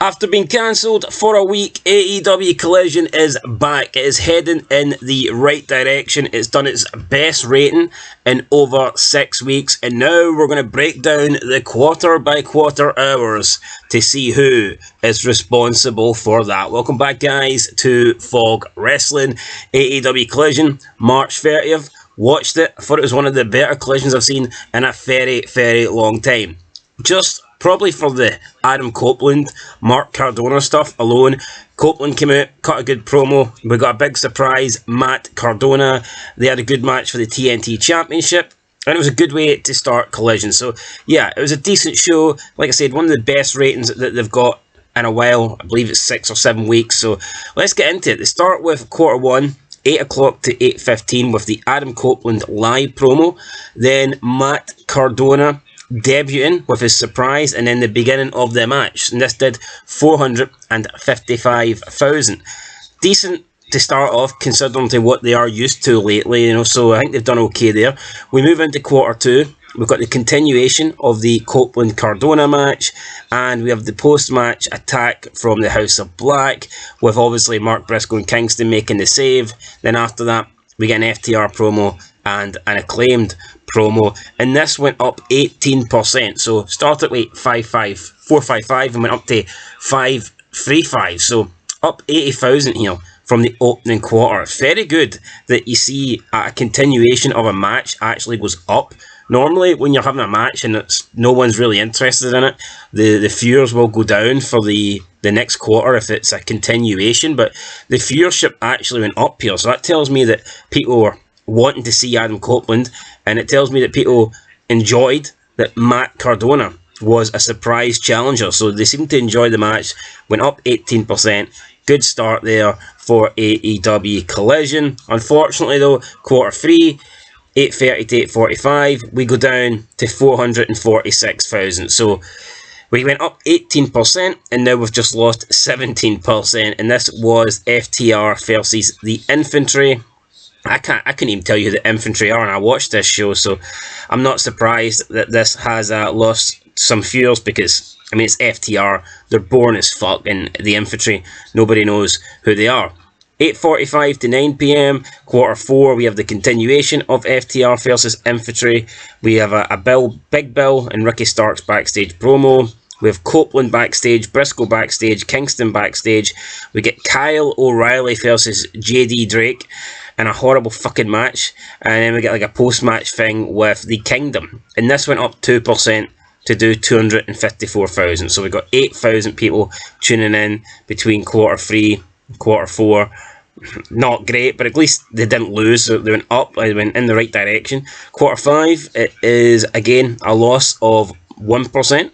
After being cancelled for a week, AEW Collision is back. It is heading in the right direction. It's done its best rating in over 6 weeks. And now we're going to break down the quarter by quarter hours to see who is responsible for that. Welcome back, guys, to Fog Wrestling. AEW Collision, March 30th. Watched it. I thought it was one of the better collisions I've seen in a very, very long time. Just probably for the Adam Copeland, Mark Cardona stuff alone. Copeland came out, cut a good promo. We got a big surprise, Matt Cardona. They had a good match for the TNT Championship. And it was a good way to start Collision. So, yeah, it was a decent show. Like I said, one of the best ratings that they've got in a while. I believe it's 6 or 7 weeks. So, let's get into it. They start with quarter one. 8 o'clock to 8:15 with the Adam Copeland live promo. Then Matt Cardona debuting with his surprise, and then the beginning of the match. And this did 455,000. Decent to start off, considering to what they are used to lately, you know, so I think they've done okay there. We move into quarter two. We've got the continuation of the Copeland-Cardona match, and we have the post-match attack from the House of Black, with obviously Mark Briscoe and Kingston making the save. Then after that, we get an FTR promo and an Acclaimed promo, and this went up 18%. So started with 455 and went up to 535. So up 80,000 here from the opening quarter. Very good that you see a continuation of a match actually goes up. Normally, when you're having a match and no one's really interested in it, the viewers will go down for the next quarter if it's a continuation. But the viewership actually went up here, so that tells me that people were wanting to see Adam Copeland, and it tells me that people enjoyed that Matt Cardona was a surprise challenger. So they seemed to enjoy the match. Went up 18%. Good start there for AEW Collision. Unfortunately, though, quarter three, 8:30 to 8:45, we go down to 446,000. So we went up 18%, and now we've just lost 17%. And this was FTR versus the Infantry. I couldn't even tell you who the Infantry are, and I watched this show, so I'm not surprised that this has lost some viewers, because I mean, it's FTR, they're boring as fuck, and the Infantry, nobody knows who they are. 8:45 to 9 PM, quarter four, we have the continuation of FTR versus Infantry. We have a Big Bill and Ricky Starks backstage promo. We have Copeland backstage, Briscoe backstage, Kingston backstage. We get Kyle O'Reilly versus JD Drake in a horrible fucking match. And then we get like a post-match thing with the Kingdom. And this went up 2% to do 254,000. So we got 8,000 people tuning in between quarter three and quarter four. Not great, but at least they didn't lose, so they went up, they went in the right direction. Quarter five, it is again a loss of 1%,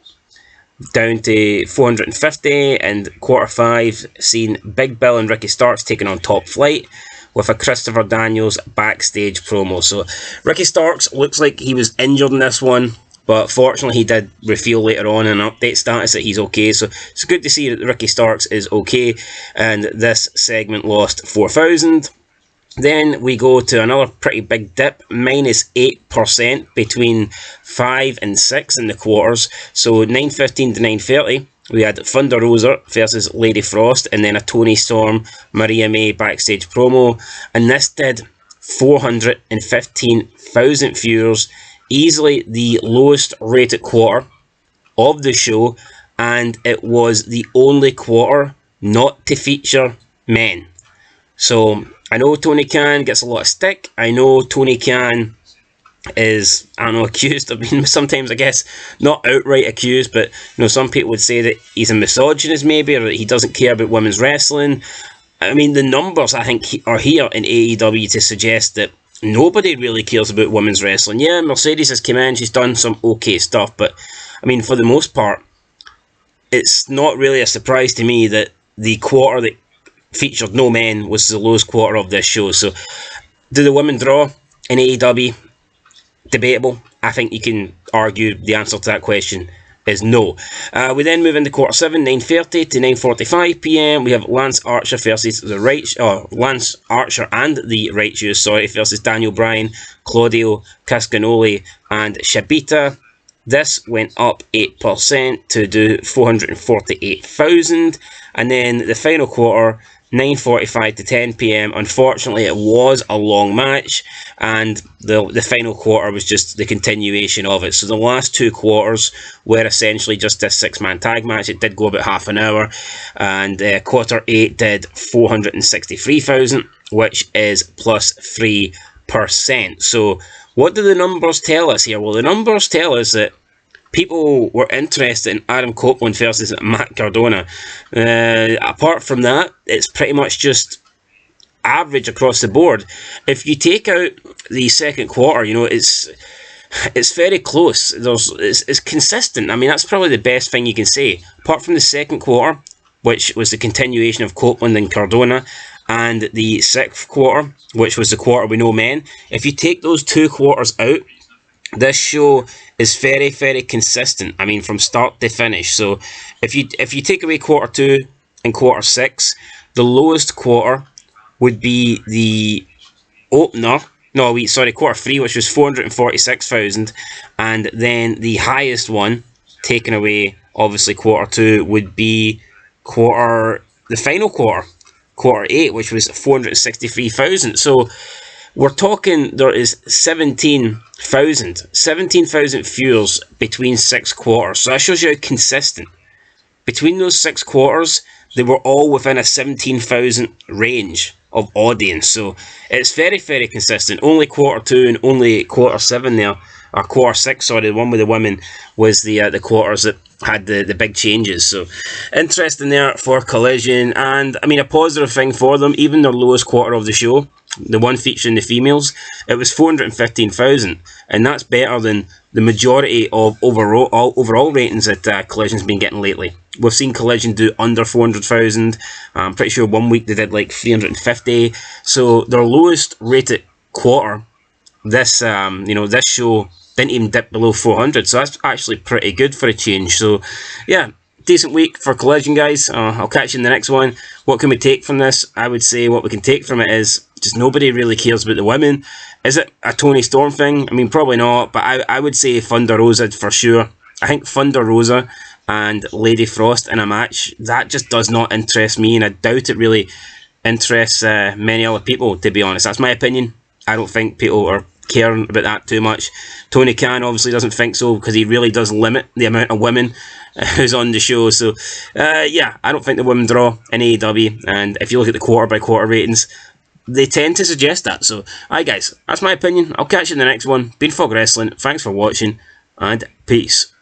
down to 450, and quarter five, seen Big Bill and Ricky Starks taking on Top Flight with a Christopher Daniels backstage promo. So Ricky Starks looks like he was injured in this one, but fortunately he did reveal later on in an update status that he's okay. So it's good to see that Ricky Starks is okay. And this segment lost 4,000. Then we go to another pretty big dip, minus 8% between 5 and 6 in the quarters. So 9:15 to 9:30, we had Thunder Rosa versus Lady Frost, and then a Toni Storm, Maria May backstage promo. And this did 415,000 viewers. Easily the lowest rated quarter of the show, and it was the only quarter not to feature men. So I know Tony Khan gets a lot of stick. I know Tony Khan is, I don't know, accused of being, sometimes I guess, not outright accused, but you know, some people would say that he's a misogynist maybe, or that he doesn't care about women's wrestling. I mean, the numbers I think are here in AEW to suggest that nobody really cares about women's wrestling. Yeah, Mercedes has come in, she's done some okay stuff, but I mean, for the most part, it's not really a surprise to me that the quarter that featured no men was the lowest quarter of this show. So, do the women draw in AEW? Debatable. I think you can argue the answer to that question is no. We then move into quarter 7, 9:30 to 9:45 PM. We have Lance Archer versus the Lance Archer and the Right Shoes, versus Daniel Bryan, Claudio Cascanoli, and Shibata. This went up 8% to do 448,000. And then the final quarter, 9:45 to 10 p.m. Unfortunately, it was a long match, and the final quarter was just the continuation of it. So the last two quarters were essentially just a six-man tag match. It did go about half an hour, and quarter 8 did 463,000, which is plus 3%. So what do the numbers tell us here? Well, the numbers tell us that people were interested in Adam Copeland versus Matt Cardona. Apart from that, it's pretty much just average across the board. If you take out the second quarter, you know, it's very close. It's consistent. I mean, that's probably the best thing you can say. Apart from the second quarter, which was the continuation of Copeland and Cardona, and the sixth quarter, which was the quarter we know men. If you take those two quarters out, this show is very, very consistent. I mean, from start to finish. So if you take away quarter 2 and quarter 6, the lowest quarter would be the opener. No, quarter 3, which was 446,000, and then the highest one, taken away obviously quarter 2, would be the final quarter 8, which was 463,000. So we're talking there is 17,000 viewers between 6 quarters. So that shows you how consistent. Between those 6 quarters, they were all within a 17,000 range of audience. So it's very, very consistent. Only quarter 2 and only quarter 7 there, or quarter 6, sorry, the one with the women, was the quarters that had the big changes. So interesting there for Collision, and I mean, a positive thing for them, even their lowest quarter of the show, the one featuring the females, it was 415,000, and that's better than the majority of overall ratings that Collision's been getting lately. We've seen Collision do under 400,000. I'm pretty sure one week they did like 350. So their lowest rated quarter, this show didn't even dip below 400. So that's actually pretty good for a change. So yeah, decent week for Collision, guys. I'll catch you in the next one. What can we take from this? I would say what we can take from it is just nobody really cares about the women. Is it a Toni Storm thing? I mean, probably not, but I would say Thunder Rosa for sure. I think Thunder Rosa and Lady Frost in a match, that just does not interest me, and I doubt it really interests many other people, to be honest. That's my opinion. I don't think people are caring about that too much. Tony Khan obviously doesn't think so, because he really does limit the amount of women who's on the show. So yeah, I don't think the women draw in AEW, and if you look at the quarter by quarter ratings, they tend to suggest that. So alright guys, that's my opinion. I'll catch you in the next one. Been Fog Wrestling, thanks for watching, and peace.